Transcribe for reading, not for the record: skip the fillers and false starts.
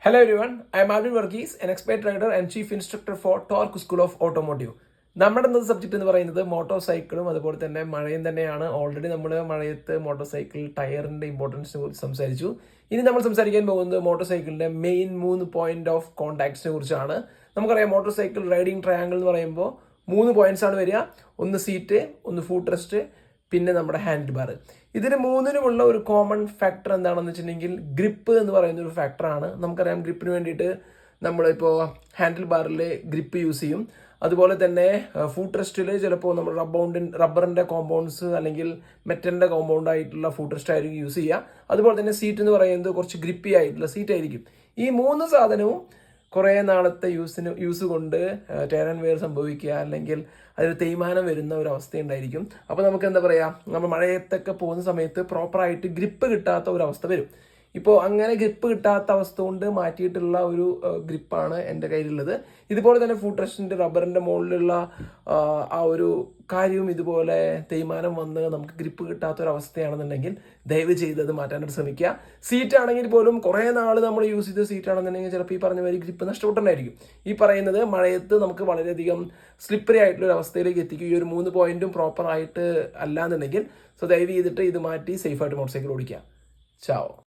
Hello everyone, I am Alvin Varghese, an expert rider and chief instructor for Torque School of Automotive. നമ്മുടെ ഇന്നത്തെ subject എന്ന് പറയുന്നത് motor സൈക്കിളും അതുപോലെ തന്നെ മഴയും തന്നെയാണ്. ഓൾറെഡി നമ്മൾ മഴയത്ത് മോട്ടോർ സൈക്കിൾ ടയറിന്റെ ഇമ്പോർട്ടൻസിനെ കുറിച്ച് സംസാരിച്ചു. ഇനി നമ്മൾ സംസാരിക്കാൻ പോകുന്നത് മോട്ടോർ സൈക്കിളിന്റെ മെയിൻ 3 പോയിന്റ് ഓഫ് കോൺടാക്ട്സിനെ കുറിച്ചാണ്. നമുക്കറിയാം മോട്ടോർ സൈക്കിൾ റൈഡിംഗ് ട്രയാങ്കിൾ എന്ന് പറയുമ്പോൾ 3 പോയിന്റ്സ് ആണ് വരിക. ഒന്ന് സീറ്റ്, ഒന്ന് ഫൂട്ട് റെസ്റ്റ്, പിന്നെ നമ്മുടെ ഹാൻഡിൽ ബാർ. ഇതിന് മൂന്നിനുമുള്ള ഒരു കോമൺ ഫാക്ടർ എന്താണെന്ന് വെച്ചിട്ടുണ്ടെങ്കിൽ ഗ്രിപ്പ് എന്ന് പറയുന്ന ഒരു ഫാക്ടറാണ്. നമുക്കറിയാം ഗ്രിപ്പിന് വേണ്ടിയിട്ട് നമ്മളിപ്പോൾ ഹാൻഡിൽ ബാറിൽ ഗ്രിപ്പ് യൂസ് ചെയ്യും. അതുപോലെ തന്നെ ഫൂട്ട് റെസ്റ്റിൽ ചിലപ്പോൾ നമ്മൾ റബ്ബറിൻ്റെ കോമ്പൗണ്ട്സ് അല്ലെങ്കിൽ മെറ്റലിൻ്റെ കോമ്പൗണ്ട് ആയിട്ടുള്ള ഫൂട്ട് റെസ്റ്റ് ആയിരിക്കും യൂസ് ചെയ്യുക. അതുപോലെ തന്നെ സീറ്റ് എന്ന് പറയുന്നത് കുറച്ച് ഗ്രിപ്പി ആയിട്ടുള്ള സീറ്റ് ആയിരിക്കും. ഈ 3 സാധനവും കുറേ നാളത്തെ യൂസ് കൊണ്ട് ടയർ ആൻഡ് വെയർ സംഭവിക്കുക അല്ലെങ്കിൽ അതിൽ തേയ്മാനം വരുന്ന ഒരു അവസ്ഥ ഉണ്ടായിരിക്കും. അപ്പോൾ നമുക്ക് എന്താ പറയുക, നമ്മൾ മഴയത്തൊക്കെ പോകുന്ന സമയത്ത് പ്രോപ്പറായിട്ട് ഗ്രിപ്പ് കിട്ടാത്ത ഒരു അവസ്ഥ വരും. ഇപ്പോൾ അങ്ങനെ ഗ്രിപ്പ് കിട്ടാത്ത അവസ്ഥ കൊണ്ട് മാറ്റിയിട്ടുള്ള ഒരു ഗ്രിപ്പാണ് എൻ്റെ കയ്യിലുള്ളത്. ഇതുപോലെ തന്നെ ഫൂട്ട് റെസ്റ്റിൻ്റെ റബ്ബറിൻ്റെ മുകളിലുള്ള ആ ഒരു കാര്യവും ഇതുപോലെ തേയ്മാനം വന്ന് നമുക്ക് ഗ്രിപ്പ് കിട്ടാത്തൊരവസ്ഥയാണെന്നുണ്ടെങ്കിൽ ദയവ് ചെയ്ത് അത് മാറ്റാനായിട്ട് ശ്രമിക്കുക. സീറ്റ് ആണെങ്കിൽ പോലും കുറേ നാൾ നമ്മൾ യൂസ് ചെയ്ത സീറ്റ് ആണെന്നുണ്ടെങ്കിൽ ചിലപ്പോൾ ഈ പറഞ്ഞ മാതിരി ഗ്രിപ്പ് നഷ്ടപ്പെട്ടുണ്ടായിരിക്കും. ഈ പറയുന്നത് മഴയത്ത് നമുക്ക് വളരെയധികം സ്ലിപ്പറി ആയിട്ടുള്ള ഒരു അവസ്ഥയിലേക്ക് എത്തിക്കും. ഈ ഒരു 3 പോയിന്റും പ്രോപ്പർ ആയിട്ട് അല്ലാന്നുണ്ടെങ്കിൽ ദയവ് ചെയ്തിട്ട് ഇത് മാറ്റി സേഫായിട്ട് മോട്ടോർ സൈക്കിൾ ഓടിക്കുക. ചാവോ.